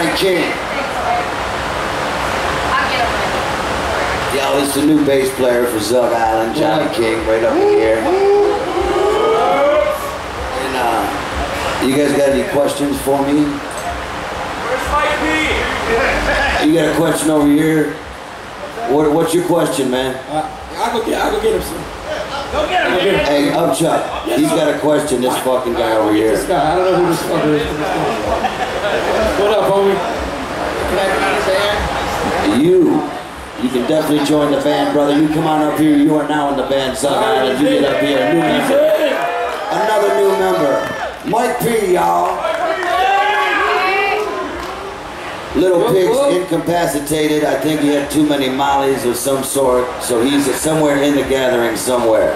Johnny King. Yo, this is the new bass player for Zug Izland, Johnny King, right up in here. And you guys got any questions for me? Where's Mike P? You got a question over here? What's your question, man? I'll go get him some. Go get him, man. Hey, Chuck, he's got a question, this fucking guy over here. This guy, I don't know who this fucker is. What up, homie? Can I be in the band? You can definitely join the band, brother. You come on up here. You are now in the band, Zug Izland. You get up here, a new member. Another new member. Mike P, y'all. Little Pig's incapacitated. I think he had too many mollies of some sort, so he's somewhere in the gathering somewhere.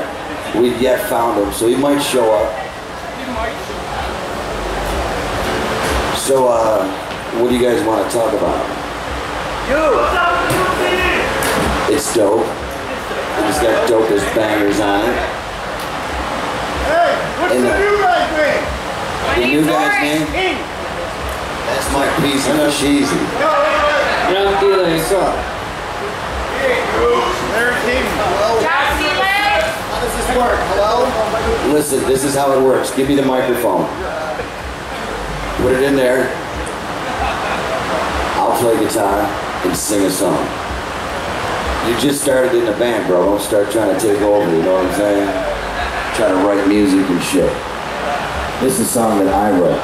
We've yet found him, so he might show up. So, what do you guys want to talk about? It's dope. It's got dopest bangers on it. Hey, what's the new guy's name? The new guy's name? That's my piece of cheesy. Young dealer, what's up? There's him. How does this work? Hello? Listen, this is how it works. Give me the microphone. Put it in there. I'll play guitar and sing a song. You just started in the band, bro. Don't start trying to take over, you know what I'm saying? Try to write music and shit. This is a song that I wrote.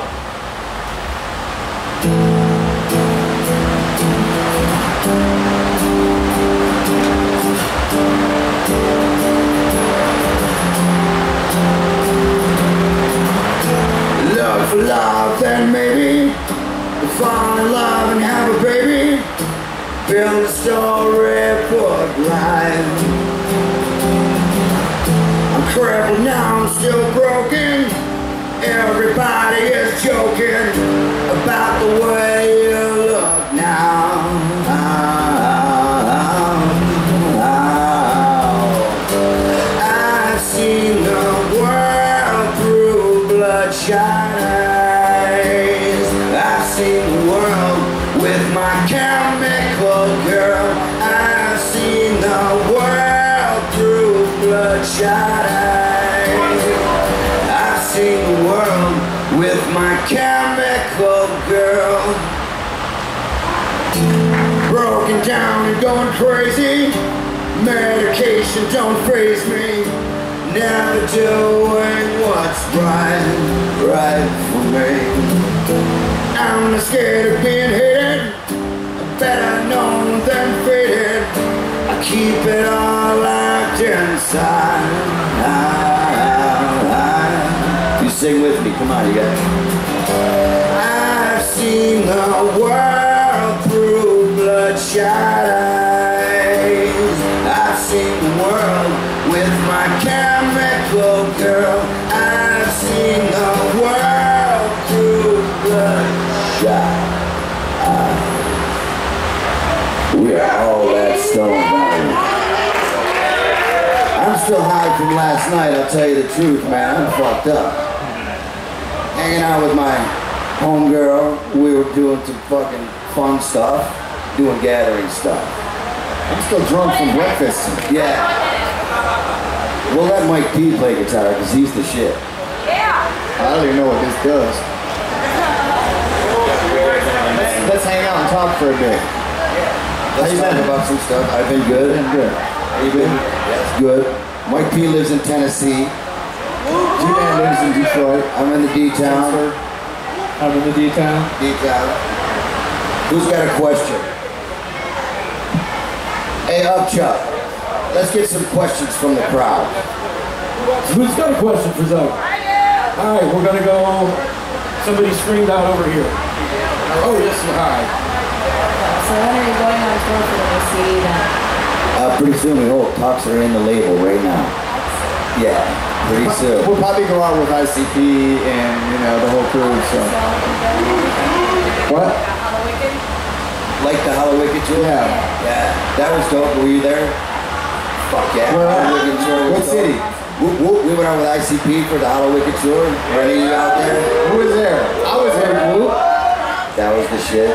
Love for love, then maybe we'll fall in love and have a baby. Build a storybook life. I'm crippled now, I'm still broken. Everybody is joking about the way you look now. I've seen the world through bloodshot eyes. I've seen the world with my chemical girl. I've seen the world through bloodshot eyes. I've seen the world with my chemical girl. Broken down and going crazy. Medication don't faze me. Never doing what's right for me. I'm not scared of being hated. Better known than faded. I keep it all locked inside. You sing with me, come on, you guys. I've seen the world through bloodshot eyes. I've seen the world with my chemical girl. I've seen the world through bloodshot eyes. We are all that stoned out. I'm still high from last night, I'll tell you the truth, man. I'm fucked up. Hanging out with my homegirl, we were doing some fucking fun stuff, doing gathering stuff. I'm still drunk from breakfast. Yeah. We'll let Mike P play guitar, because he's the shit. I don't even know what this does. Let's hang out and talk for a bit. Let's talk about some stuff. I've been good. Good. How you been? Yes, good. Mike P lives in Tennessee. G-Man lives in Detroit. I'm in the D-Town. I'm in the D-Town. D-Town. Who's got a question? Hey, up, Chuck. Let's get some questions from the crowd. Who's got a question for Zug? Alright, we're gonna go. Somebody screamed out over here. Oh, yes, hi. So when are you going on tour for the new CD then? Pretty soon we hope. Talks are in the label right now. Yeah, pretty soon. We'll probably go out with ICP and, you know, the whole crew, so. What? Like the Hollowicked tour? Yeah. Yeah. That was dope. Were you there? Fuck yeah. Where at? Hollowicked tour was What dope. city? We went out with ICP for the Hollowicked tour. Were any of you out there? Who was there? I was there, Whoop. That was the shit.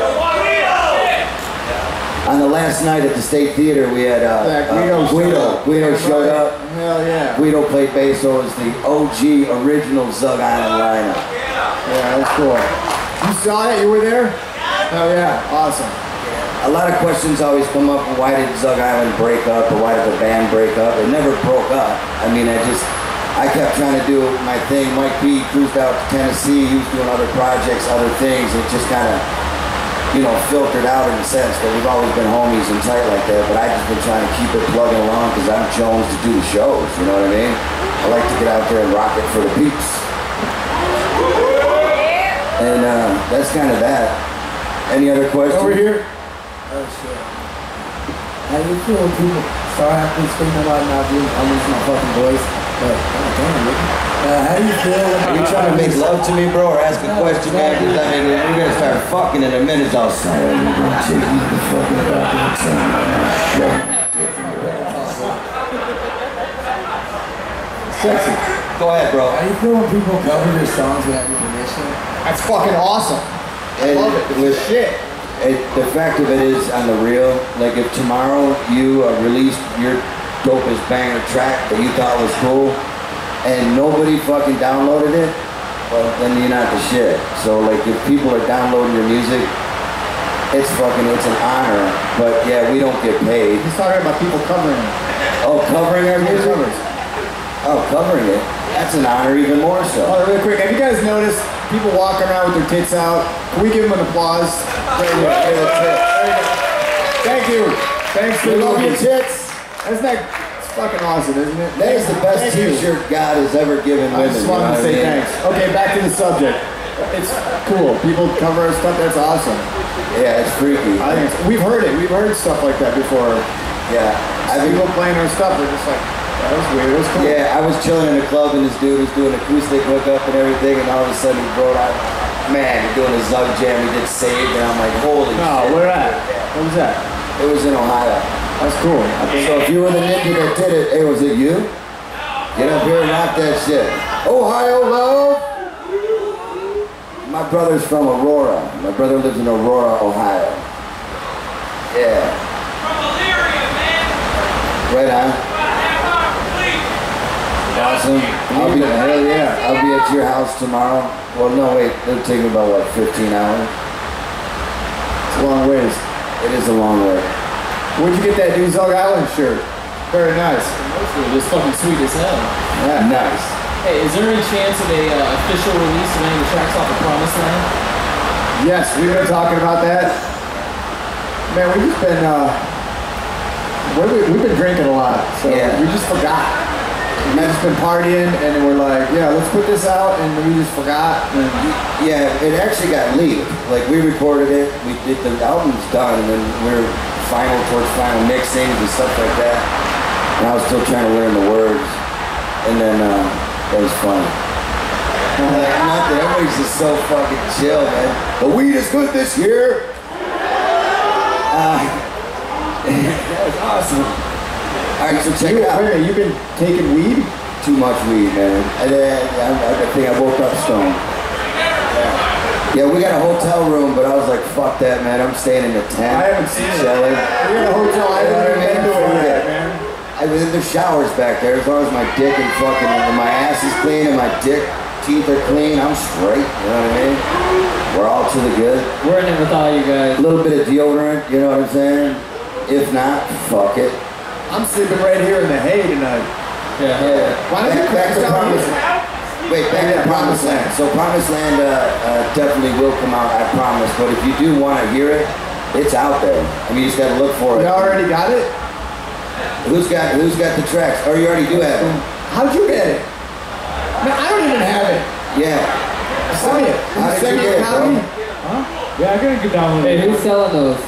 On the last night at the State Theater, we had Guido showed up. Hell yeah. Guido played bass, so it was the OG original Zug Island lineup. Yeah, that was cool. You saw it? You were there? Hell yeah. Awesome. A lot of questions always come up, why did Zug Island break up, or why did the band break up? It never broke up. I mean, I kept trying to do my thing. Mike B cruised out to Tennessee, he was doing other projects, other things. It just kind of, you know, filtered out in a sense, but we've always been homies and tight like that, but I just been trying to keep it plugging along because I'm Jones to do the shows, you know what I mean? I like to get out there and rock it for the peeps. And that's kind of that. Any other questions? Over here. Oh shit. How you feel when people start acting screaming about not being, I'm losing my fucking voice, but damn, how do you feel? Are you trying to make love to me, bro, or ask a question, man? Because I mean, we're gonna start fucking in a minute. I'll say, I'm gonna take you the fucking goddamn time. Sexy. Go ahead, bro. How do you feel when people cover your songs without your permission? That's fucking awesome. I love it. It's shit. The fact of it is, on the real, like if tomorrow you released your dopest banger track that you thought was cool, and nobody fucking downloaded it, well, then you're not the shit. So like if people are downloading your music, it's an honor. But yeah, we don't get paid. He's talking about people covering it. Oh, covering our music? Covers. Oh, covering it. That's an honor even more so. Oh, really quick, have you guys noticed people walking around with their tits out? Can we give them an applause? Right here. There you go. Thank you. Thanks for love your tits. That's it's fucking awesome, isn't it? That is the best t-shirt God has ever given women. I just wanted to say thanks. Okay, back to the subject. It's cool. People cover our stuff. That's awesome. Yeah, it's freaky. I think we've heard it. We've heard stuff like that before. Yeah. People playing our stuff. We're just like, that was weird. It was cool. Yeah, I was chilling in a club and this dude was doing acoustic hookup and everything, and all of a sudden he brought out, man, he's doing a Zug jam. He did Saved, and I'm like, holy shit. No, where at? What was that? It was in Ohio. That's cool. So if you were the ninja that did it, hey, was it you? Get up here and rock that shit. Ohio love. My brother's from Aurora. My brother lives in Aurora, Ohio. Yeah. Right on. Awesome. Hell yeah. I'll be at your house tomorrow. Well, no, wait. It'll take me about, what, 15 hours? It's a long ways. It is a long way. Where'd you get that new Zug Island shirt? Very nice. It's fucking sweet as hell. Yeah, nice. Hey, is there any chance of a official release of any of the tracks off of Promised Land? Yes, we've been talking about that. Man, we've just been, we've been drinking a lot, so we just forgot. We've just been partying, and then we're like, yeah, let's put this out, and we just forgot. And yeah, it actually got leaked. Like, we recorded it, the album's done, and then we're towards final mixings and stuff like that. And I was still trying to learn the words, and then that was funny. Like, nothing, everybody's just so fucking chill, man. The weed is good this year. That was awesome. Alright, so check it out. Wait a minute, you've been taking weed? Too much weed, man. I think I woke up stoned. Yeah, we got a hotel room, but I was like, fuck that, man. I'm staying in the tent. I haven't seen it. Chilling. We got a hotel. I haven't been to it yet, man. I was in the showers back there. As long as my dick and fucking, and my ass is clean and my teeth are clean, I'm straight. You know what I mean? We're all to the good. We're in it with all you guys. A little bit of deodorant, you know what I'm saying? If not, fuck it. I'm sleeping right here in the hay tonight. Yeah. Why don't you back to Promised Land? Wait, back to Promised Land. So Promised Land definitely will come out, I promise. But if you do want to hear it, it's out there. I mean, you just got to look for it. You already got it? Who's got the tracks? Or you already do have it? How'd you get it? Man, I don't even have it. Yeah. Send me it. How did Send you me get a it, copy. bro? Huh? Yeah, I gotta get down with Hey, it. who's selling those?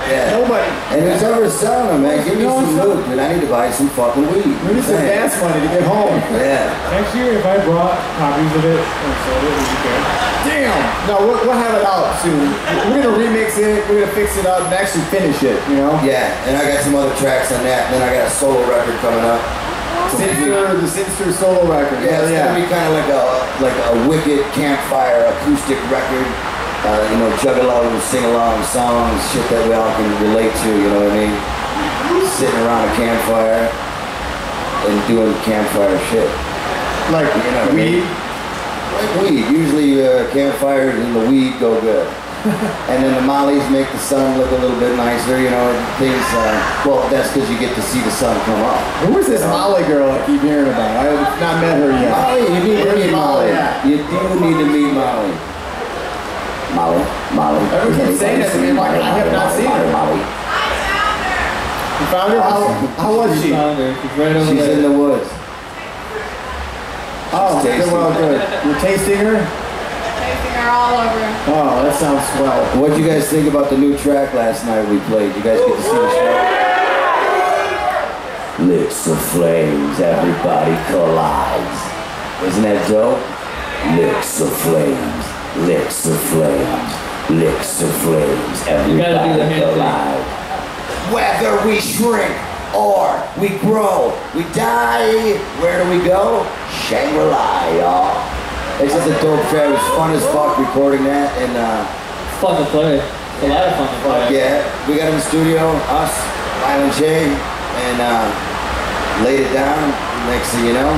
Yeah. Nobody. And who's ever selling them, man? Give me some loot, dude. I need to buy some fucking weed. We need some gas money to get home. Yeah. Next year, if I brought copies of it and sold it, would you care? Damn. No, we'll have it out soon. We're gonna remix it. We're gonna fix it up and actually finish it. You know? Yeah. And I got some other tracks on that. And then I got a solo record coming up. The Sinster solo record. Yeah, it's gonna be kind of like a wicked campfire acoustic record. you know, Juggalos, sing-along songs, shit that we all can relate to, you know what I mean? Sitting around a campfire and doing campfire shit. Like, You know what I weed? mean? Like weed. Usually campfires and the weed go good. And then the mollies make the sun look a little bit nicer, you know, things, well, that's because you get to see the sun come up. Who is this Molly girl I keep hearing about? I have not met her yet. Molly, you need to Where's meet Molly. at? You do need to meet Molly. Molly. Everyone keeps saying that to me, I'm like, I have not seen her. Molly. You found her? How was she? Found her. She's right over She's there. in the woods. Oh, good, tasty. well, good. You're tasting her? Tasting her all over. Oh, that sounds swell. What do you guys think about the new track last night we played? You guys get to see the show? Licks of flames, everybody collides. Isn't that dope? Licks of flames, licks of flames, licks of flames, You gotta do the everybody hand thing. collides. Whether we shrink or we grow, we die, where do we go? Shangri-La, y'all. It's just a dope track. It was fun as fuck recording that, and It's fun to play. It's a lot of fun to play. yeah, we got in the studio, us, Island J, and laid it down. Next thing you know,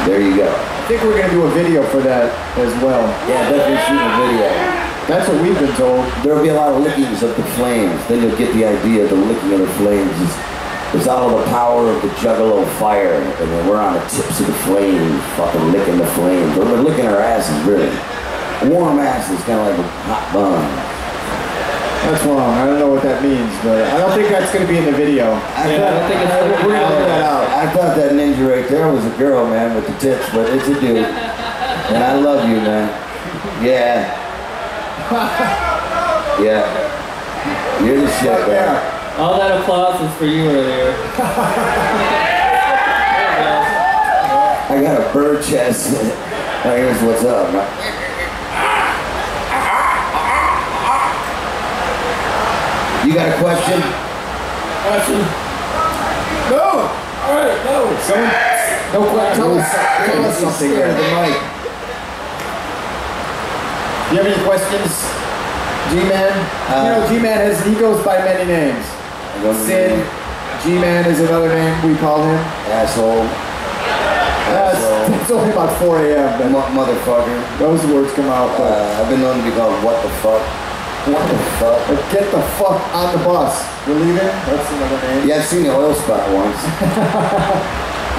there you go. I think we're going to do a video for that as well. Yeah, definitely shoot a video. That's what we've been told. There'll be a lot of lickings of the flames. Then you'll get the idea. The licking of the flames is all of the power of the Juggalo fire, and then we're on the tips of the flames, fucking licking the flames. We're licking our asses, really. Warm asses, kind of like a hot bun. That's wrong. I don't know what that means, but I don't think that's going to be in the video. Yeah, I don't think it's We're going to leave that out. I thought that ninja right there was a girl, man, with the tits, but it's a dude. And I love you, man. Yeah. Yeah. You're the shit, man. All that applause was for you earlier. I got a bird chest. Now here's what's up. You got a question? No! Alright, no. Someone, tell us something Scared there. of the mic. Do you have any questions, G-Man? You know, G-Man he goes by many names. Sid, G-Man is another name we call him. Asshole. Asshole. It's only about 4 a.m. but Motherfucker. those words come out. But I've been known to be called what the fuck. What the fuck? get the fuck on the bus. We're leaving? That's another name. Yeah, I've seen the oil spot once.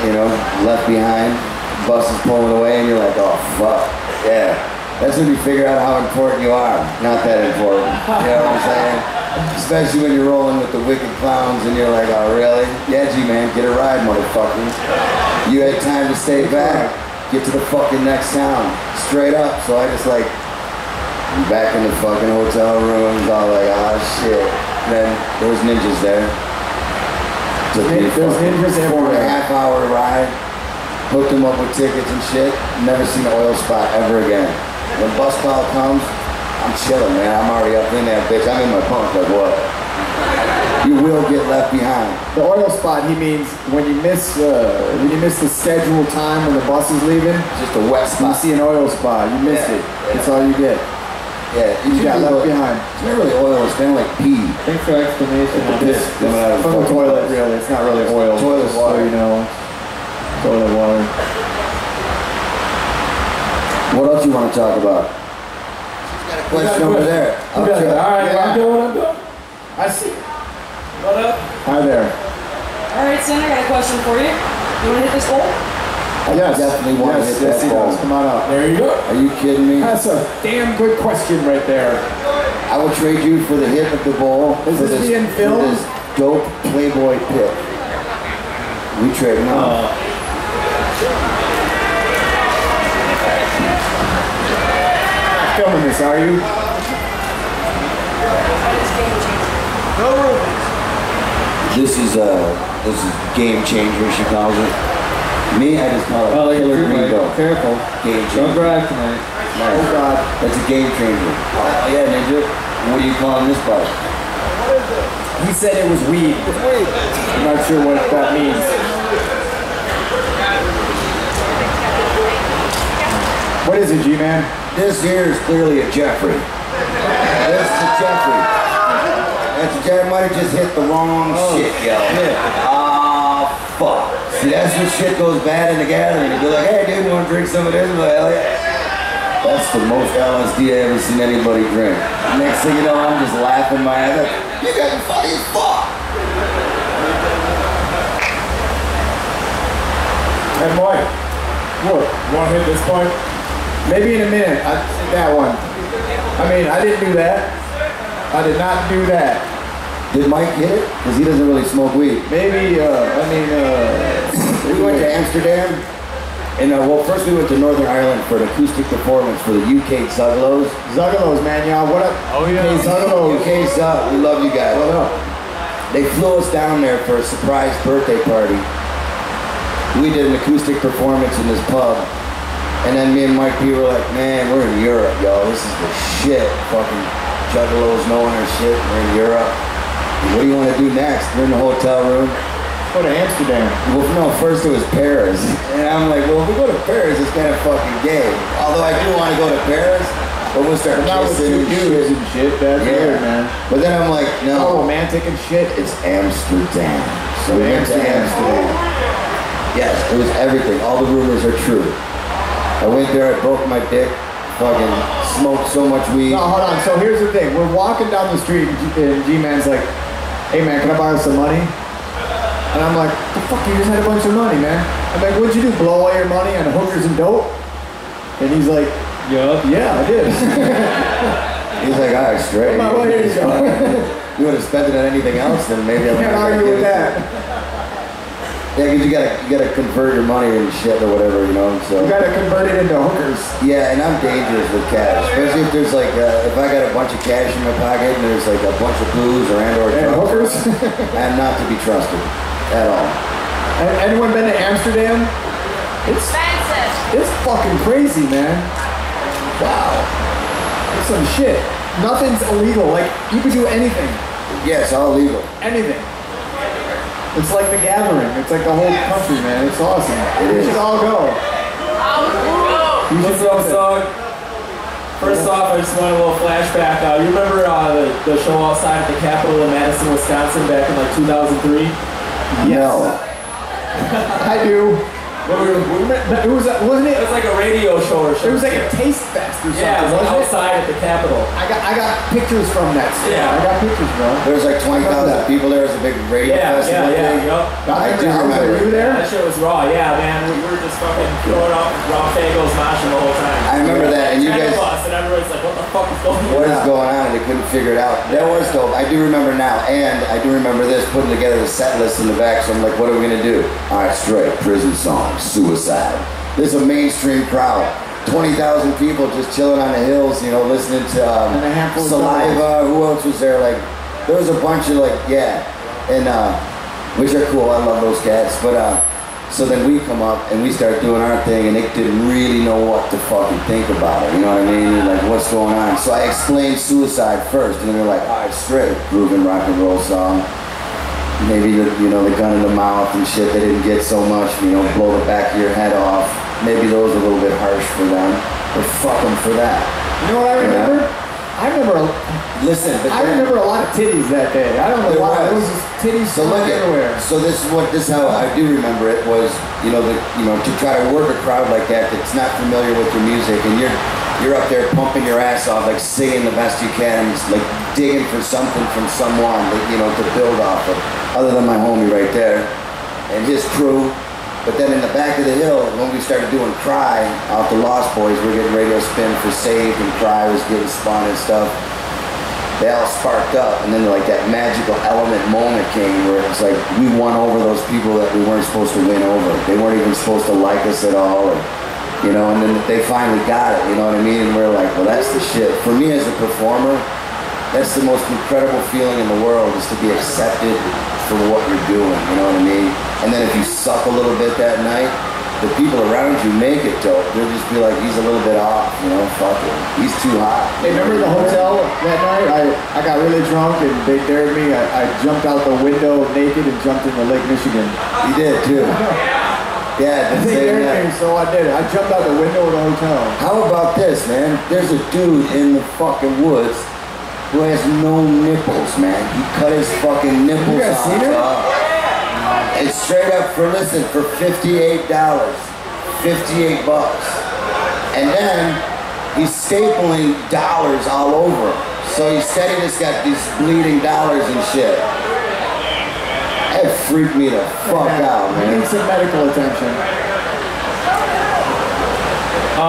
You know, left behind. Bus is pulling away and you're like, oh fuck. Yeah. That's when you figure out how important you are. Not that important. You know what I'm saying? Especially when you're rolling with the wicked clowns and you're like, oh really? Yeah, G-Man, get a ride, motherfucker. You had time to stay back. Get to the fucking next town. Straight up. So I just like, I'm back in the fucking hotel rooms, all like, oh shit. And then there was ninjas there. Took me There's ninjas everywhere. 4.5 hour ride. Hooked them up with tickets and shit. Never seen an oil spot ever again. When bus call comes, I'm chilling, man. I'm already up in that bitch. I'm in my punk, like what? You will get left behind. The oil spot, he means when you miss the scheduled time when the bus is leaving, Just a wet you spot. see an oil spot. You missed Yeah, it. yeah. That's all you get. Yeah, You got left behind. It's not really oil, it's kind of like pee. Thanks for explanation on Piss this. coming out of From the fucking toilet, bus. really. It's not really oil. Toilet just water. So you know. Toilet water. What else you want to talk about? She's got a question over there. Who does it? All right, I'm doing what I'm doing. I see. What up? Hi there. Alright, son, I got a question for you. You want to hit this hole? Yes. definitely want to hit yes, that he ball. does. Come on up. There you go. Are you kidding me? That's a damn good question right there. I will trade you for the hit of the ball. Is for this being filmed? For this dope Playboy pick. We trade now. Filming this, are you? This is game changer, she calls it. Me, I just call it Oh, like killer green a dough. Careful. Game Don't changer. drive tonight. Nice. Oh God. That's a game changer. Oh yeah, Ninja. What are you calling this part? He said it was weed. I'm not sure what that means. What is it, G-Man? This here is clearly a Jeffrey. This is a Jeffrey. That's a Jeffrey. Might have just hit the wrong shit, yo. Ah, fuck. See, that's when shit goes bad in the gathering. You'll be like, hey, dude, you want to drink some of this? I'm like, hell yeah. That's the most LSD I ever seen anybody drink. Next thing you know, I'm just laughing my ass off. You guys are funny as fuck. Hey, boy. What? Want to hit this point? Maybe in a minute. That one. I mean, I didn't do that. I did not do that. Did Mike hit it? Because he doesn't really smoke weed. Maybe, we went to Amsterdam. And well, first we went to Northern Ireland for an acoustic performance for the UK Zuggalos. Zuggalos, man, y'all. What up? Oh, yeah. Hey, Zuggalos. UK Zug. We love you guys. What up? They flew us down there for a surprise birthday party. We did an acoustic performance in this pub. And then me and Mike P were like, man, we're in Europe, y'all. This is the shit. Fucking Juggalos knowing our shit. We're in Europe. What do you want to do next? We're in the hotel room. Go to Amsterdam. Well, no, first it was Paris. And I'm like, well, if we go to Paris, it's kind of fucking gay. Although I do want to go to Paris, but we'll start kissing and shit. And shit. That's weird, man. But then I'm like, no. All romantic and shit. It's Amsterdam. So we went to Amsterdam. Yes, it was everything. All the rumors are true. I went there, I broke my dick, fucking smoked so much weed. No, hold on. So here's the thing. We're walking down the street and G-Man's like, hey man, can I borrow some money? And I'm like, the fuck, you just had a bunch of money, man. I'm like, what'd you do, blow all your money on hookers and dope? And he's like, yeah, I did. He's like, all right, straight. Well, here you go. You would have spent it on anything else, then maybe I would can't argue with that. Yeah, because you gotta convert your money and shit or whatever, you know. So you gotta convert it into hookers. Yeah, and I'm dangerous with cash, especially if there's like if I got a bunch of cash in my pocket and there's like a bunch of booze or hookers. I'm not to be trusted at all. Anyone been to Amsterdam? It's expensive. It's fucking crazy, man. Wow. It's some shit. Nothing's illegal. Like you can do anything. Yeah, it's all legal. Anything. It's like the gathering. It's like the whole country, man. It's awesome. We should all go. What's up, Zug? First off, I just want a little flashback. You remember the show outside of the Capitol in Madison, Wisconsin back in like 2003? Yes. No. I do. Wasn't it? It was like a radio show or something. It was like a taste fest or something. Yeah, it was wasn't outside at the Capitol. I got pictures from that. Yeah. I got pictures, bro. There was like 20,000 people there. It was a big radio festival. I do remember. Were you there? That shit was raw. Yeah, man. We were just fucking throwing up raw fagos moshing the whole time. I remember that, and you guys. And everybody's like, what the fuck is going on? What is going on? They couldn't figure it out. That was dope. I do remember now, and I do remember this, putting together the set list in the back, so I'm like, what are we gonna do? All right, straight, prison songs, suicide. This is a mainstream crowd. 20,000 people just chilling on the hills, you know, listening to Saliva. Who else was there? Like, there was a bunch of and which are cool. I love those cats. But so then we come up and we start doing our thing, and they didn't really know what to fucking think about it. You know what I mean? Like, what's going on? So I explained suicide first, and then they're like, all right, straight, grooving rock and roll song. Maybe the gun in the mouth and shit. They didn't get so much. Blow the back of your head off. Maybe those are a little bit harsh for them, but fuck them for that. You know what I remember? I remember. Listen, but I remember a lot of titties that day. I don't know why. There was just titties everywhere. So this is how I do remember it was. To try to work a crowd like that that's not familiar with your music, and you're up there pumping your ass off, like singing the best you can, like digging for something from someone, to build off of. Other than my homie right there and his crew. But then in the back of the hill, when we started doing Cry off the Lost Boys, we were getting radio spin for Saved, and Cry was getting spun and stuff. They all sparked up, and then like that magical element moment came where it's like we won over those people that we weren't supposed to win over. They weren't even supposed to like us at all, and then they finally got it, you know what I mean? And we're like, well, that's the shit. For me as a performer, that's the most incredible feeling in the world, is to be accepted for what you're doing, you know what I mean? And then if you suck a little bit that night, the people around you make it dope. They'll just be like, he's a little bit off, fuck it. He's too hot. Hey, remember the hotel that night? I got really drunk and they dared me. I jumped out the window naked and jumped into Lake Michigan. He did too. Yeah, I think everything, so I did it. I jumped out the window of the hotel. How about this, man? There's a dude in the fucking woods who has no nipples, man. He cut his fucking nipples You guys off. seen it? It's straight up for, listen, for $58. $58. And then he's stapling dollars all over him. So he said he just got these bleeding dollars and shit. That freaked me the fuck out, You man. need some medical attention.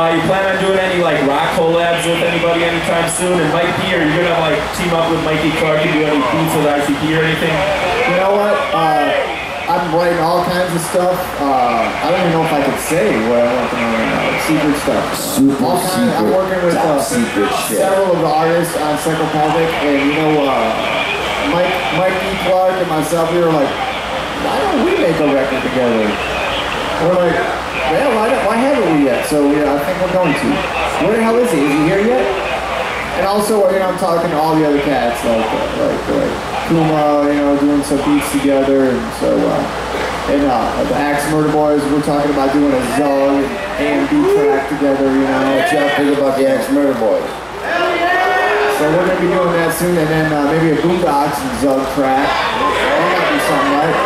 You plan on doing any like rock collabs with anybody anytime soon? And Mike P, are you gonna like team up with Mikey Clark and do any beats with ICP or anything? You know what? I'm writing all kinds of stuff. I don't even know if I could say what I'm working on right now. Secret stuff. Super secret. I'm working with top secret shit. several of the artists on Psychopathic, and you know, Mike E. Clark and myself, we were like, why don't we make a record together? We're like, well, why haven't we yet? So yeah, I think we're going to. Where the hell is he? Is he here yet? And also, you know, I'm talking to all the other cats, like Kuma, you know, doing some beats together, and so, the Axe Murder Boys, we're talking about doing a Zug A&B track together, you know. What y'all think about the Axe Murder Boys? So we're gonna be doing that soon, and then maybe a Boondocks and Zug track. That might be something, right?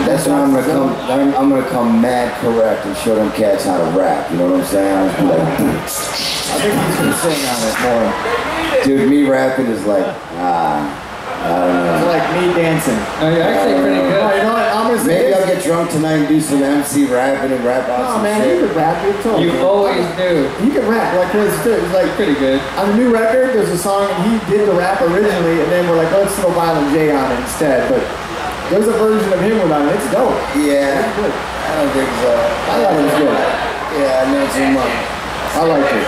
That's when I'm gonna come mad correct and show them cats how to rap. You know what I'm saying? I'll be like, I think he's gonna sing on it more. dude, me rapping is like, I don't know. It's like me dancing. Oh, you're actually pretty good. Oh, you know what? I'm gonna say Maybe I'll get drunk tonight and do some MC rapping and rap out oh some man, shit. you can rap. You're totally You always do. You can rap like Chris too. It's like Pretty good. on the new record, there's a song and he did the rap originally, and then we're like, let's throw Violent J on it instead. But there's a version of him on it. It's dope. Yeah, It's good. I don't think so. I thought it was good. Yeah, I know too much. I like it.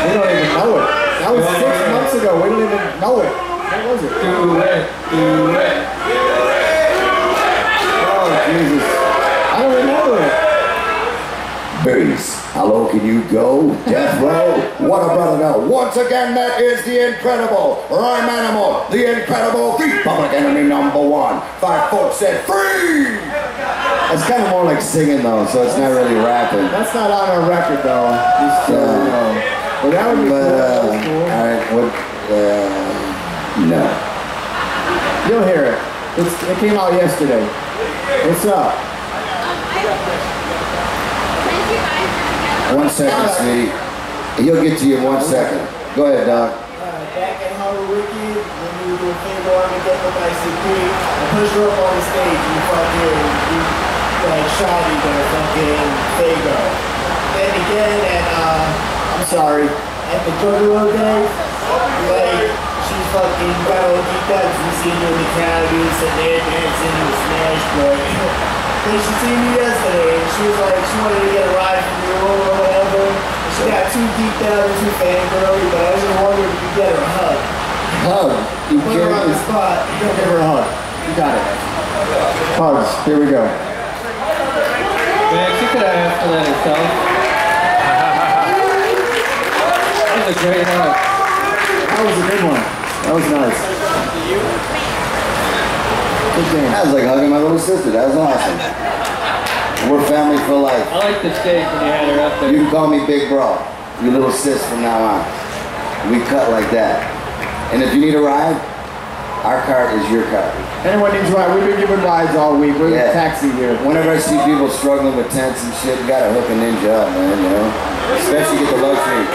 We don't even know it. That was 6 months ago. We don't even know it. What was it? Do it. Do it. Oh Jesus! I don't remember it. Bass, how low can you go? Death row, what a brother no. Once again, that is the incredible rhyme animal, the incredible, the public enemy #1. 5 foot set free! It's kind of more like singing though, so it's not really rapping. That's not on our record though. Just, but that would be cool. That was cool. Alright, what, no. You'll hear it. It came out yesterday. What's up? 1 second, sweetie. He'll get to you in 1 second. Go ahead, Doc. Back at Hollow Wicked, when we were doing Fable Armageddon with ICP, I pushed her up on the stage and you shot me the fucking Fago. Then again, and I'm sorry. at the Juggalo days, like, she's fucking got all geeked out because we seen you in the calories and they're dancing in the Smash, but then she seen me yesterday and she was like, she wanted to get a ride from you or whatever. And she got too geeked out and too fangirly, but I was just wondering if you could get her a hug. Hug. You Put her on the spot. Give her a hug. You got it. Hugs. Here we go. Man, she could have asked for that herself. That was a great hug. That was a good one. That was nice. Good game. That was like hugging my little sister. That was awesome. We're family for life. I like the steak when you had her up there. You can call me Big Bro. You little sis from now on. We cut like that. And if you need a ride, our card is your card. Anyone needs a ride? We've been giving rides all week. We're in a taxi here. Whenever I see people struggling with tents and shit, you gotta hook a ninja up, man, you know? Especially get the luxury.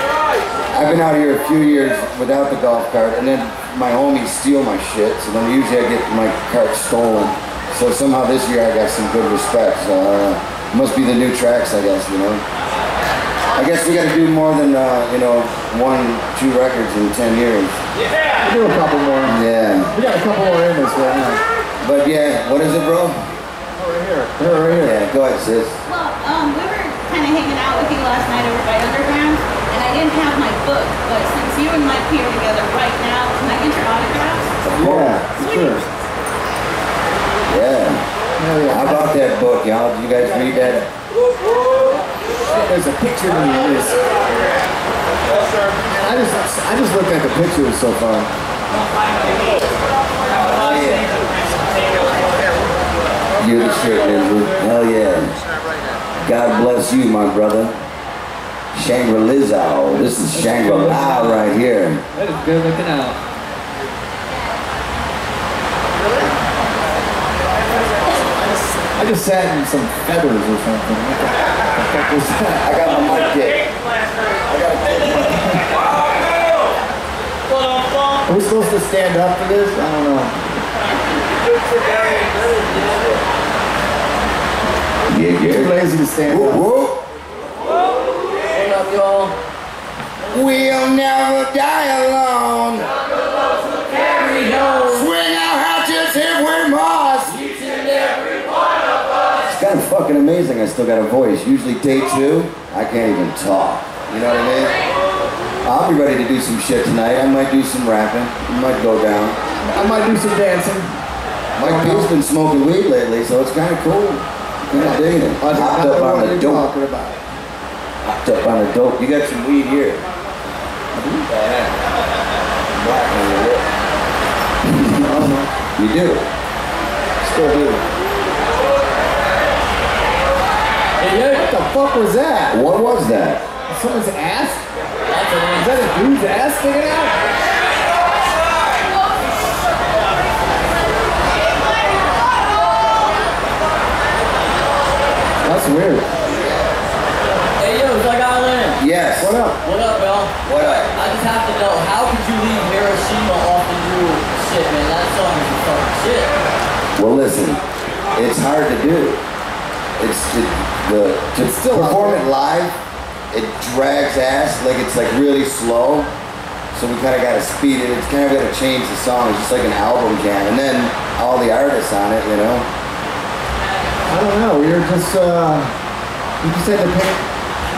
I've been out here a few years without the golf cart, and then my homies steal my shit, so then usually I get my cart stolen. So somehow this year I got some good respect, so must be the new tracks, I guess, you know? I guess we gotta do more than, 1-2 records in 10 years. We'll do a couple more. Yeah. We got a couple more in this right now. But yeah, what is it, bro? Right here. They're right here. Yeah, go ahead, sis. Well, we were kind of hanging out with you last night over by Underground, and I didn't have my book, but since you and Mike P are together right now, can I get your autographs? Yeah, for sure. Yeah. How about that book, y'all? Did you guys read that? There's a picture of me in this. I just looked at the pictures so far. You're the shit, Lindsay. Hell yeah. God bless you, my brother. Shangri-Lizzo. This is Shangri-La right here. That is good looking out. I just sat in some feathers or something. What the fuck was that? I got my mic kick. Are we supposed to stand up for this? I don't know. Yeah, Too lazy to stand up. What up, y'all? We'll never die alone. Swing our hatchets if we must. It's kind of fucking amazing. I still got a voice. Usually day 2, I can't even talk. You know what I mean? I'll be ready to do some shit tonight. I might do some rapping. I might go down. I might do some dancing. Mike P's been smoking weed lately, so it's kind of cool. Kind of digging it. Hopped up on the dope. Hopped up on the dope. You got some weed here. Yeah. Black on your lip. You do. Still do. What the fuck was that? What was that? Someone's ass? Is that a dude's ass sticking out? That's weird. Hey, yo, Zug Izland. Yes. What up? What up, y'all? What up? I just have to know, how could you leave Hiroshima off the new shit, man? That song is fucking shit. Well, listen. It's hard to do. To still perform it live, it drags ass, like it's like really slow. So we kind of got to speed it. It's kind of got to change the song. It's just like an album jam. And then all the artists on it, you know? I don't know. We were just, we just had to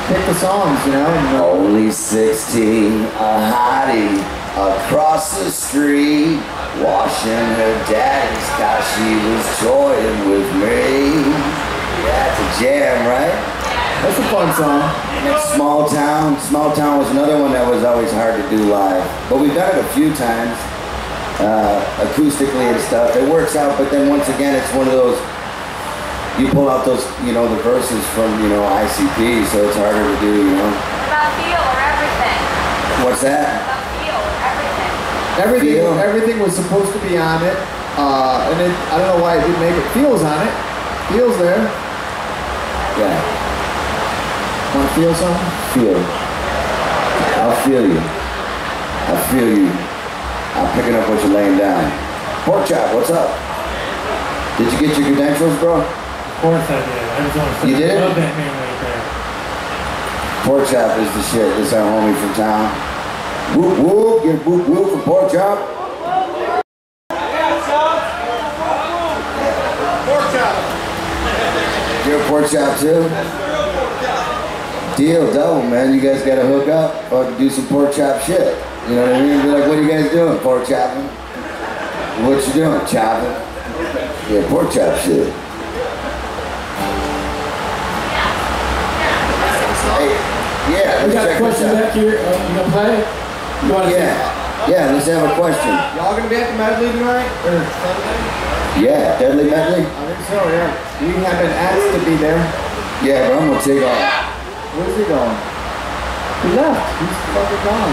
pick the songs, you know? And, Only 16, a hottie across the street, washing her daddy's car. She was toying with me. Yeah, it's a jam, right? That's a fun song. Small Town. Small Town was another one that was always hard to do live. But we've done it a few times, acoustically and stuff. It works out, but then once again, it's one of those, you pull out those, you know, the verses from, you know, ICP, so it's harder to do, you know. About feel or everything. What's that? About feel or everything. Everything was supposed to be on it, and it, I don't know why it didn't make it. Feels on it. Feels there. Yeah. Want to feel something? Feel. I'll feel you. I feel you. I'm picking up what you're laying down. Pork Chop, what's up? Did you get your credentials, bro? Of course I did. I just want to say You did? I love that man right there. Pork Chop is the shit. This is our homie from town. Whoop whoop, get whoop whoop for Pork Chop. Pork chop. You're a Pork Chop too? Deal double, man. You guys gotta hook up or do some pork chop shit. You know what I mean? Be like, what are you guys doing? Pork chopping? What you doing? Chopping? Yeah, pork chop shit. Hey, yeah, We let's got a check this question out. back here. You gonna play? You want to Yeah, let's have a question. Y'all gonna be at the medley tonight? Or Sunday? Yeah, Deadly Medley? I think so, yeah. We have been asked to be there. Yeah, bro, I'm gonna take off. Where's he going? He left. He's fucking gone.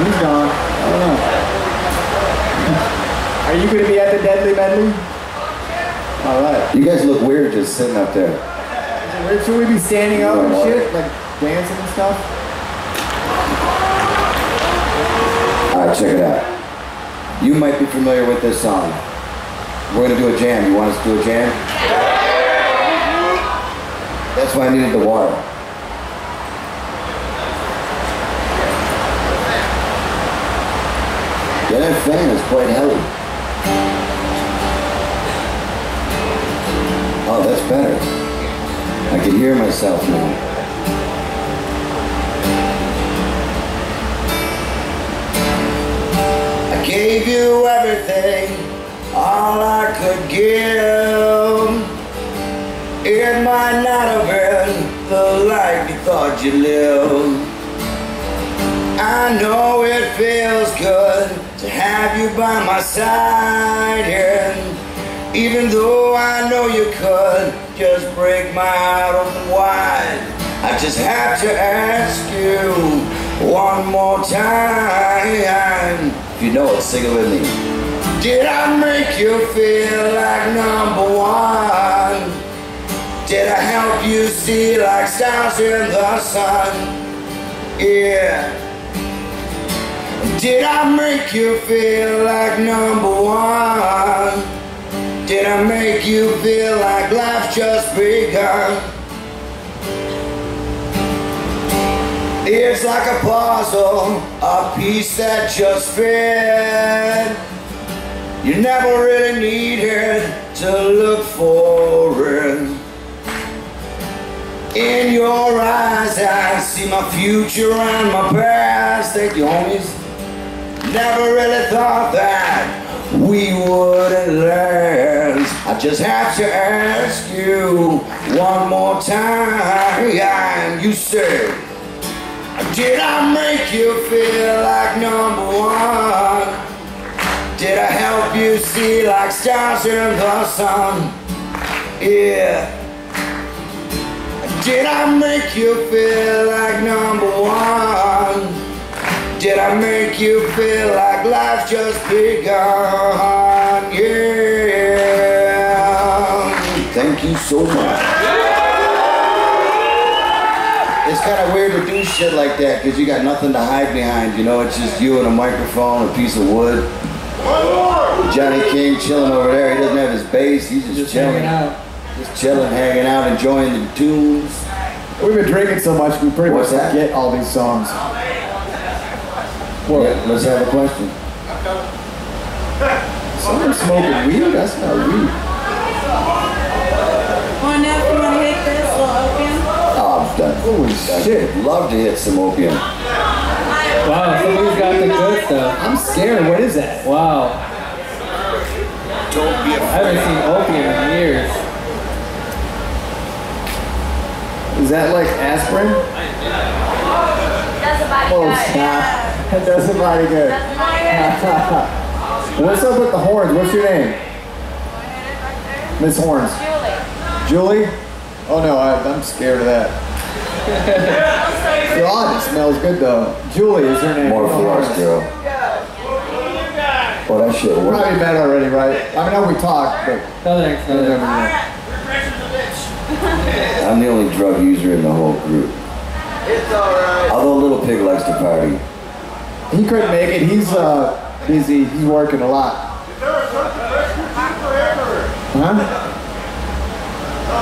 He's gone. I don't know. Are you gonna be at the Deadly Medley? Alright. You guys look weird just sitting up there. Should we be standing up and shit? Like dancing and stuff? Alright, check it out. You might be familiar with this song. We're gonna do a jam. You want us to do a jam? That's why I needed the water. Yeah, that fan is quite heavy. Oh, that's better. I can hear myself now. I gave you everything, all I could give. It might not have been the life you thought you lived. I know it feels good to have you by my side, and Even though I know you could just break my heart open wide, I just have to ask you one more time. If you know it, sing it with me. Did I make you feel like number one? Did I help you see like stars in the sun? Yeah. Did I make you feel like number one? Did I make you feel like life's just begun? It's like a puzzle, a piece that just fit. You never really needed to look for it. In your eyes I see my future and my past. Thank you, homies. Never really thought that we wouldn't last. I just have to ask you one more time. You said, did I make you feel like number one? Did I help you see like stars in the sun? Yeah. Did I make you feel like number one? Did I make you feel like life just begun? Yeah. Thank you so much. It's kind of weird to do shit like that because you got nothing to hide behind, you know? It's just you and a microphone, a piece of wood. Johnny King chilling over there. He doesn't have his bass. He's just chilling. Just chilling, hanging out, enjoying the tunes. We've been drinking so much, we pretty much forget all these songs. Well, yeah, let's have a question. Someone's smoking weed? That's not weed. Well, now if you want to hit this little opium. Oh, I'm done. Holy shit. I'd love to hit some opium. Wow, somebody's got the good stuff. I'm scared. What is that? Wow. Don't be afraid. I haven't seen opium in years. Is that like aspirin? That's about Oh, stop. That does somebody good. What's up with the horns? What's your name? Miss Horns. Julie. Julie? Oh no, I'm scared of that. God, it smells good though. Julie is her name. More for us, girl. Well, that shit works. Probably met already, right? I know we talked, but No thanks, no thanks. I'm the only drug user in the whole group. It's alright. Although Little Pig likes to party. he couldn't make it. He's busy. He's working a lot. Is there a search and rescue team for him, or? Huh?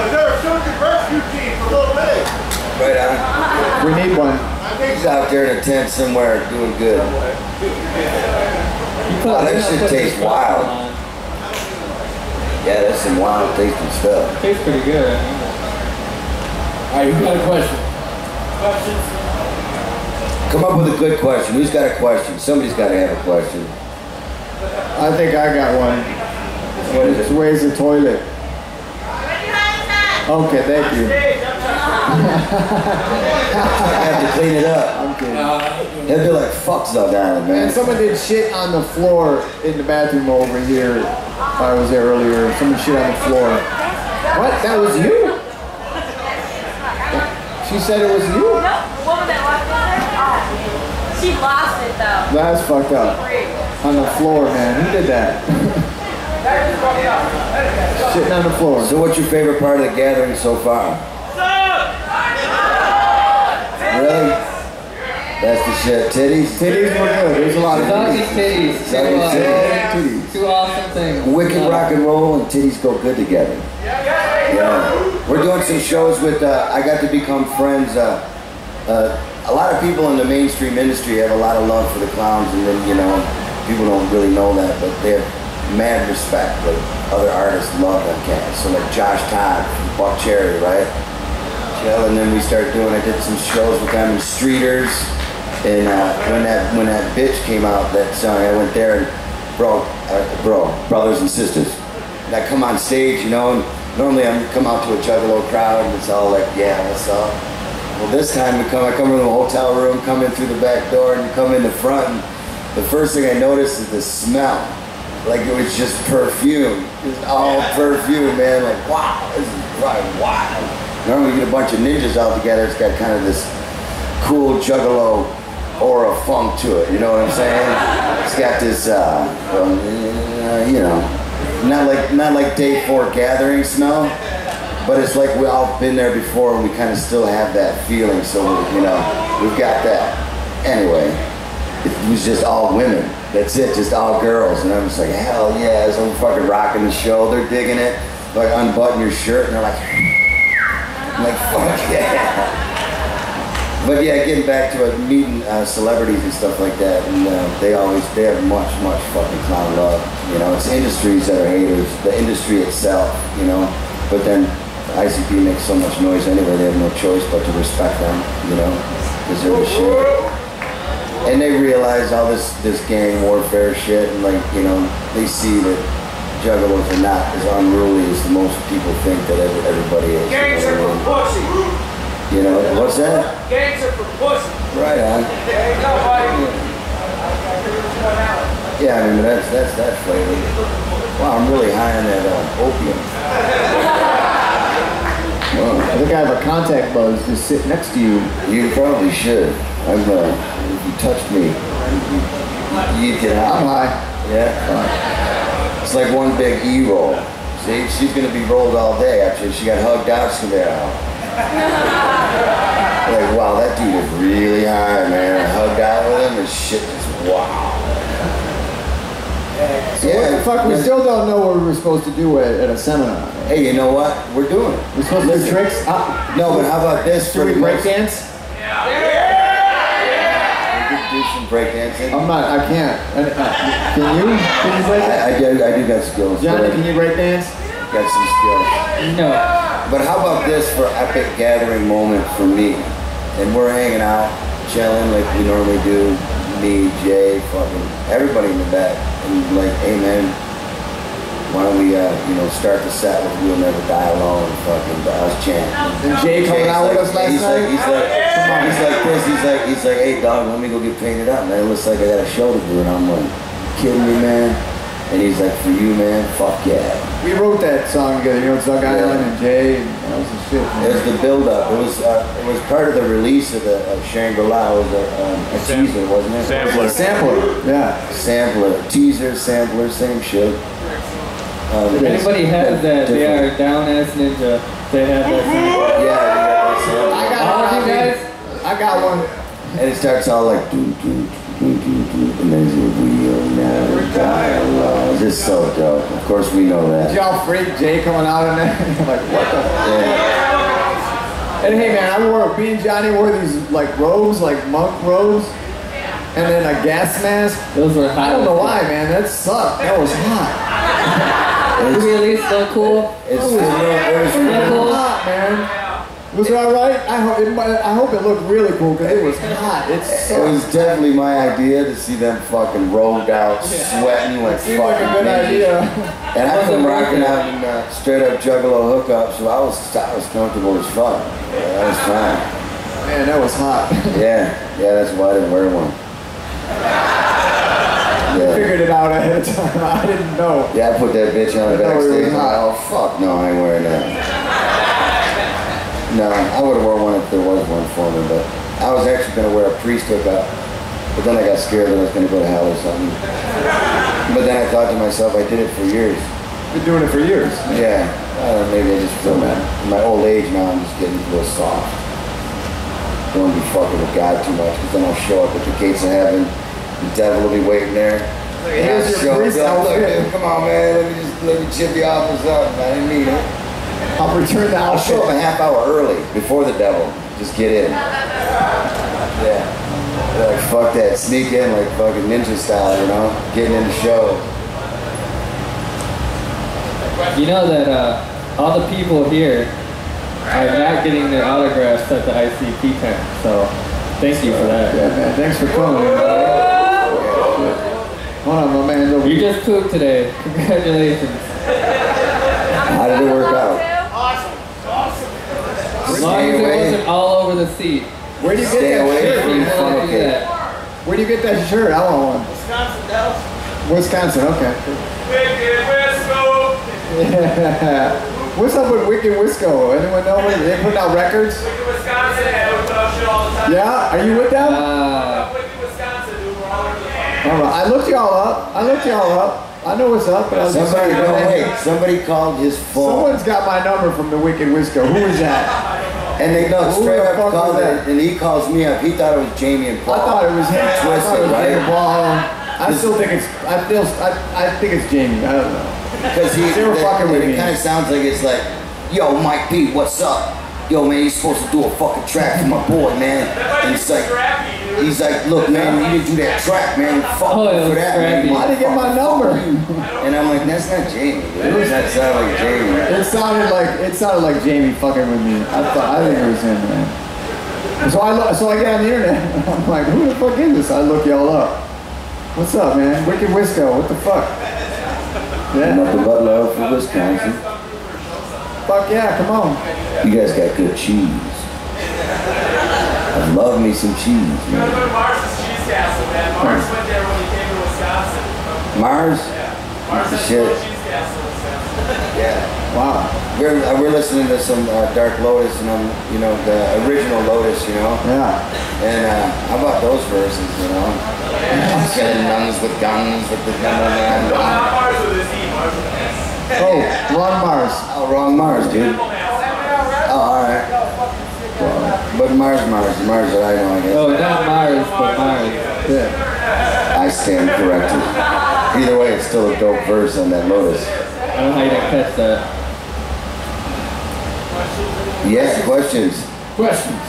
Is there a search and rescue team for Little Pig? Right on. We need one. He's out there in a tent somewhere doing good. Wow, that shit tastes wild. Yeah, that's some wild tasting stuff. Tastes pretty good. Alright, who got a question? Questions? Come up with a good question. Who's got a question? Somebody's got to have a question. I think I got one. What is it? Where's the toilet? Okay, thank you. I have to clean it up. I'm kidding. They'll be like, fuck Zug Izland, man. And someone did shit on the floor in the bathroom over here. I was there earlier. Someone shit on the floor. What? That was you? She said it was you? Nope, the woman that left it there, she lost it though. That's fucked up. On the floor, man. Who did that? Shitting on the floor. So what's your favorite part of the gathering so far? Really? That's the shit. Titties? Titties were good. There's a lot of Doggy titties. titties. Doggy Two awesome things. Wicked rock and roll and titties go good together. Yeah. We're doing some shows with, I got to become friends. A lot of people in the mainstream industry have a lot of love for the clowns, and then, you know, people don't really know that, but they have mad respect. Like, other artists love them cats. So like Josh Todd from Buck Cherry, right? And then we started doing, I did some shows with them in Streeters, and when that bitch came out, that song, I went there and brothers and sisters. And I come on stage, you know, and normally I come out to a Juggalo crowd and it's all like, yeah, what's up? Well, this time I come from the hotel room, come in through the back door, and you come in the front, and the first thing I notice is the smell. like it was just perfume. Just all perfume, man. Like, wow, this is probably wild. Normally we get a bunch of ninjas all together, it's got kind of this cool juggalo aura funk to it, you know what I'm saying? It's got this, you know, not like day 4 gathering smell, but it's like we all been there before and we kind of still have that feeling, so, you know, we've got that. Anyway, it was just all women. That's it, just all girls. And I'm just like, hell yeah, so I'm fucking rocking the show. They're digging it. Like, unbutton your shirt and they're like, I'm like, fuck yeah. But yeah, getting back to it, meeting celebrities and stuff like that, and they have much fucking clown love. You know, it's industries that are haters, the industry itself, you know. But then ICP makes so much noise anyway, they have no choice but to respect them, you know, because they're the shit. And they realize all this gang warfare shit, and like, you know, they see that Juggalos are not as unruly as most people think that everybody is. Gangs are for pussy. You know, what's that? Gangs are for pussy. Right on. There you go, buddy. Yeah, I mean, that's flavor. Wow, I'm really high on that opium. I think I have a contact buzz just sitting next to you. You probably should. I'm, if you touched me, you'd get high. I'm high. Yeah? It's like one big E-roll. See, she's gonna be rolled all day after she got hugged out, she's gonna be out. Like, wow, that dude is really high, man. I hugged out with him and shit just, wow. So what the fuck? We still don't know what we were supposed to do at a seminar. Hey, you know what? We're doing it. We're supposed to do tricks? No, but how about this? Should we break dance? Do some breakdancing. I'm not, I can't. Can you break dance? I do got skills. Johnny, can you break dance? Got some skills. No. But how about this for epic gathering moment for me? And we're hanging out, chilling like we normally do. Me, Jay, fucking everybody in the back. And like, hey man, why don't we, you know, start the set with We'll Never Die Alone, fucking us chant. And Jay coming out with us last night? He's like this, he's like, hey dog, let me go get painted up, man. It looks like I got a show to do. And I'm like, kidding me, man? And he's like, for you, man, fuck yeah. We wrote that song together, you know, Zug Izland and Jay, and that was the shit. Man. It was the build-up. It was part of the release of the Shangri-La. It was a teaser, wasn't it? Sampler. Sampler, yeah. Sampler. Teaser, sampler, same shit. If anybody has that, they are down as ninja. They have that same. Yeah, they got that I got one. And it starts all like doo doo doo doo doo, and then We'll Never Die Alone. It's just so dope. Of course we know that. Did y'all freak Jay coming out in there? Like, what the fuck? Yeah. And hey man, me and Johnny wore these like robes, like monk robes, and then a gas mask. Those were hot. I don't know why, man. That sucked. That was hot. Did we at least look cool? It was cool. Hot, man. Was it alright? I hope it looked really cool because it was hot. It was definitely my idea to see them fucking rolled out, sweating like fucking like a good idea. And I come rocking out in straight up Juggalo hookup, so I was comfortable as fuck. Yeah, that was fine. Man, that was hot. Yeah, that's why I didn't wear one. I figured it out ahead of time. I didn't know. Yeah, I put that bitch on the backstage. Oh fuck, no, I ain't wearing that. No, I would have worn one if there was one for me, but I was actually going to wear a priest hookup, but then I got scared that I was going to go to hell or something. But then I thought to myself, I did it for years. Been doing it for years. Yeah, maybe I just feel that. In my old age now, I'm just getting a little soft. Don't be fucking with God too much, because then I'll show up at the gates of heaven. The devil will be waiting there. Here's your priest outfit. Come on, man, let me chip the office up. I didn't mean it. I'll return the I'll show up a half hour early, before the devil. Just get in. Yeah. They're like, fuck that. Sneak in like fucking ninja style, you know? Getting in the show. You know that all the people here are not getting their autographs at the ICP tent, so thank you for that. Yeah, man. Thanks for coming. Hold on, my man's over. You just pooped today. Congratulations. How did it work out? As long as it wasn't all over the seat. Where do you get that shirt? Where do you get that shirt? I want one. Wisconsin Dells. Wisconsin, okay. Wicked Wisco. Yeah. What's up with Wicked Wisco? Anyone know? They putting out records? Wicked Wisconsin, yeah, we put out shit all the time. Yeah? Are you with them? Wicked Wisconsin, dude, we're all over the fucking. All right. I looked y'all up. I know what's up, but I was just Somebody, like, no, wait, somebody called his phone. someone's got my number from the Wicked Wisco. Who is that? And they no, Who straight the up fuck called was it, that? and he calls me up. He thought it was Jamie and Paul. I thought it was him. Twisted, right? I still think it's. I think it's Jamie. I don't know. Because They were fucking with me. It kind of sounds like it's like, yo, Mike P, what's up? Yo, man, you're supposed to do a fucking track for my boy, man. And it's like, he's like, look, man, you didn't do that track, man. Fuck you for that, man. Why did he get my number? And I'm like, that's not Jamie, dude. That sounded like Jamie. It sounded like Jamie fucking with me. I think it was him, man. So I get on the internet. I'm like, who the fuck is this? I look y'all up. What's up, man? Wicked Wisco. What the fuck? Yeah. Nothing but love for Wisconsin. Fuck yeah, come on. You guys got good cheese. I love me some cheese, You gotta man. go to Mars's Cheese Castle, man. Mars went there when he came to Wisconsin. Mars? Mars The has shit. a cheese castle in Wisconsin. Yeah. Wow. We're listening to some Dark Lotus, and you know, the original Lotus, you know. Yeah. And how about those verses, you know? Killing nuns with guns with the gun man. No, not Mars with his E, Mars with an S. Oh, wrong Mars. Oh, wrong Mars, dude. Oh, alright. But Mars that I know, I guess. Oh, not Mars, but Mars. Yeah. I stand corrected. Either way, it's still a dope verse on that Lotus. I don't know how you didn't catch that. Yeah, questions. Questions.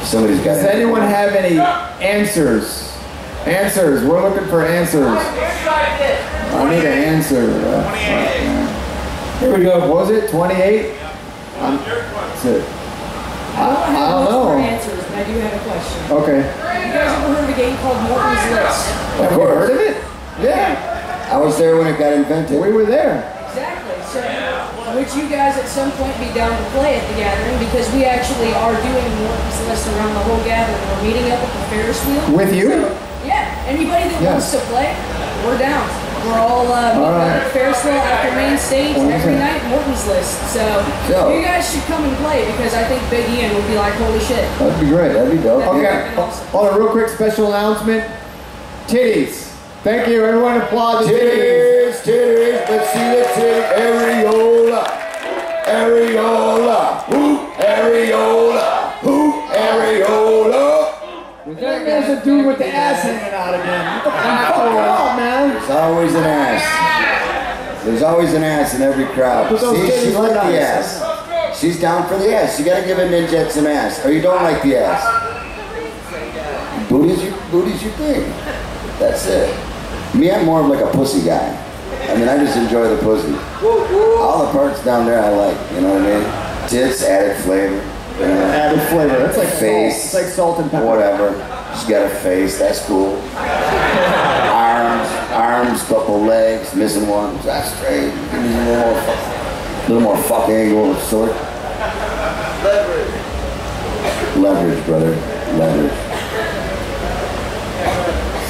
Somebody's got Does anyone have any answers? Answers. We're looking for answers. I need an answer. Here we go. Was it 28? That's it. I don't know. Answers, but I do have a question. Okay. You guys ever heard of a game called Morton's List? Have you heard of it? Yeah. I was there when it got invented. We were there. Exactly. So, would you guys at some point be down to play at the gathering? Because we actually are doing Morton's List around the whole gathering. We're meeting up at the Ferris wheel. With you? So, yeah. Anybody that wants to play, we're down. We're all meeting up at Ferris wheel after main stage every night. Morton's List. So you guys should come and play because I think Big Ian would be like, holy shit. That'd be great. That'd be dope. Okay. Hold on, real quick special announcement. Titties. Thank you. Everyone applaud the titties. Titties, let's see the titty. Areola. Areola. Who? Areola. Who? Areola. There's a dude with the ass hanging out again. What the fuck man? There's always an ass. There's always an ass in every crowd. Put those See, she titties likes on. the ass. She's down for the ass. You gotta give a ninja some ass, or you don't like the ass. Booty's your thing. That's it. Me, I'm more of like a pussy guy. I mean, I just enjoy the pussy. All the parts down there I like, you know what I mean? Tits, added flavor. You know? Added flavor. That's like face. Salt. It's like salt and pepper. Whatever. She's got a face. That's cool. Arms, couple legs, missing one. That's straight. Give me a little more fuck angle of sort. Leverage, brother. Leverage.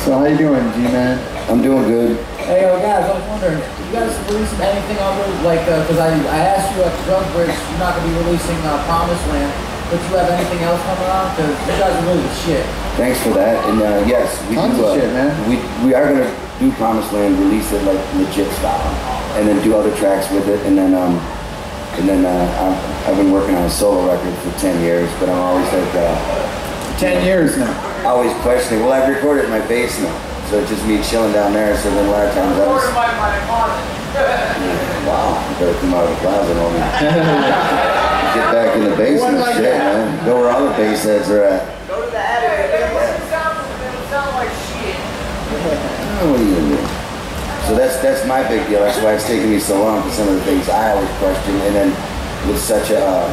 So how you doing, G-Man? I'm doing good. Hey, guys, I was wondering, you guys releasing anything over, like, because I asked you at the Drug Bridge, you're not going to be releasing Promised Land, but you have anything else coming out? Because you guys are really the shit. Thank for that. And yes, we Tons do. of shit, man. We are gonna do Promised Land, release it like legit style, and then do other tracks with it. And then I've been working on a solo record for 10 years, but I'm always like 10 years now. always questioning. Well, I've recorded in my basement, so it's just me chilling down there. So then a lot of times I was. Wow, you better come out of the closet, homie. Get back in the basement, Like shit, that. man. Go where all the bass heads are at. Go to the attic. It doesn't sound like shit. Oh, what are you gonna do? So that's my big deal. That's why it's taken me so long for some of the things I always question. And then with such a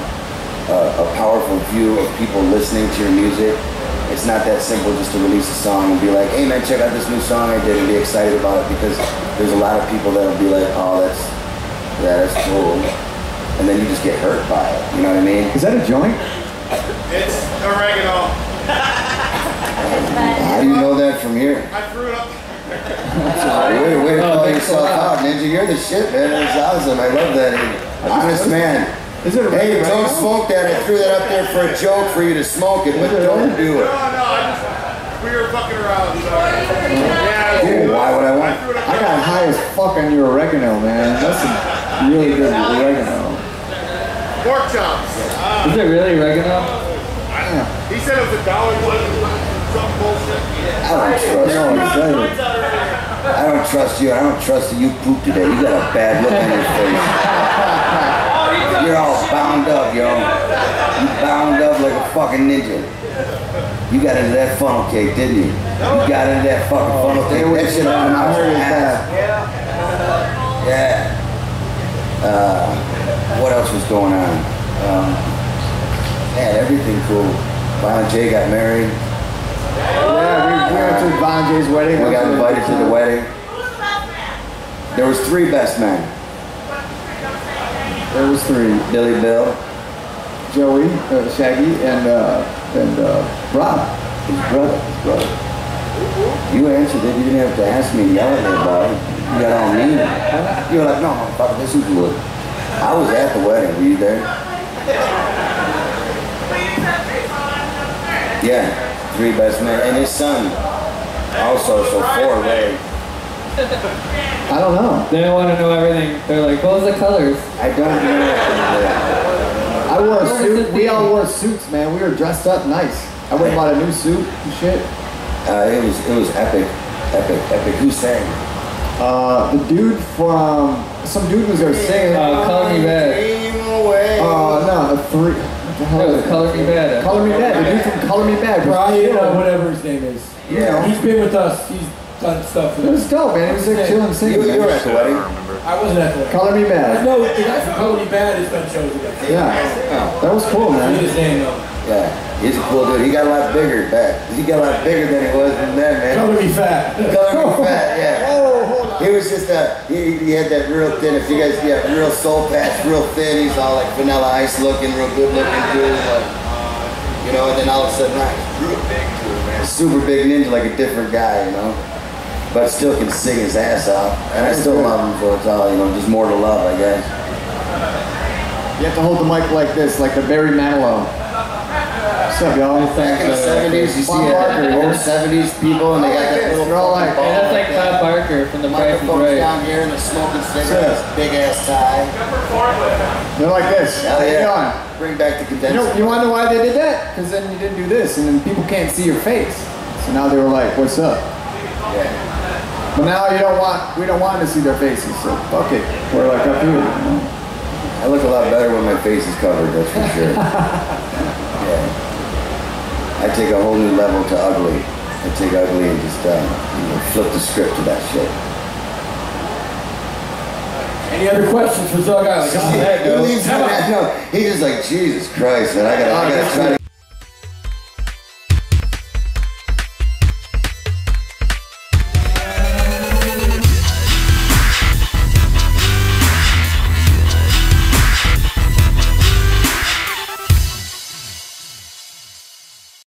powerful view of people listening to your music, it's not that simple just to release a song and be like, hey man, check out this new song I did and be excited about it, because there's a lot of people that'll be like, oh, that's cool. And then you just get hurt by it. You know what I mean? Is that a joint? It's oregano. How do you know that from here? I threw it up. Hey, way to call yourself out, Ninja. You're the shit, man. That's awesome. I love that. Honest man. Is it Hey, don't smoke that. I threw that up there for a joke for you to smoke it, but don't do it. We were fucking around. Yeah. Oh, why would I want? I got high as fuck on your oregano, man. That's some really good oregano. Pork chops. Is it really oregano? He said it was $1. Some bullshit. I don't trust you. I don't trust that you pooped today. You got a bad look on your face. You're all bound up, yo. You bound up like a fucking ninja. You got into that funnel cake, didn't you? You got into that fucking funnel cake. That shit out of your ass. Yeah. What else was going on? Man, everything cool. Bon J got married. Yeah, we went to Bon J's wedding. We got invited to the wedding. There was 3 best men. There was 3. Billy Bill, Joey, Shaggy, and Rob. his brother. You answered it. You didn't have to ask me and yell at me about it. You got all mean. You were like, no, motherfucker, this is good. I was at the wedding. Were you there? Yeah, 3 best men. And his son also, so 4 really. I don't know. They don't want to know everything. They're like, what was the colors? I don't know. I wore a suit. We all wore suits, man. We were dressed up nice. I went and bought a new suit and shit. It was epic. Who sang? The dude from some dude was there singing. Color Me Bad. No, 3. What the hell? No, Color Me Bad. Color Me Bad. The dude from Color Me Bad. Brian, whatever his name is. Yeah. He's been with us. He's done stuff with It us. was dope, man. It was like chilling singing. You were at the wedding. I wasn't at the wedding. Color Me Bad. No, the guy from Color Me Bad has done shows with us. Yeah. That was cool, I man. his name though. Yeah, he's a cool dude. He got a lot bigger back. He got a lot bigger than he was than then, man. Color Me Fat. Color Me Fat, yeah. He was just he had that real thin. If you guys get real soul patch, real thin. He's all like Vanilla Ice looking, real good looking dude. Like, you know, and then all of a sudden, he's real big dude, man. Super big ninja, like a different guy, you know. But still can sing his ass off. And I still love him, so it's all, you know, just more to love, I guess. You have to hold the mic like this, like the Barry Manilow. What's up, y'all? Back in the 70s, you see old 70s people, and they got that little They're all like, Hey, that's like Todd Barker from The Price is microphones Right. down here, and they're smoking cigarettes, big ass tie. they're like this. Hell How you yeah. doing? Bring back the condenser. You want to know why they did that? Because then you didn't do this, and then people can't see your face. So now they were like, "What's up?" Yeah. But now we don't want to see their faces. So fuck it. We're like up here. You know? I look a lot better when my face is covered, that's for sure. Yeah. I take a whole new level to ugly. I take ugly and just flip the script to that shit. Any other questions for Zug Izland? Come on, He's just like, Jesus Christ, man, I gotta try to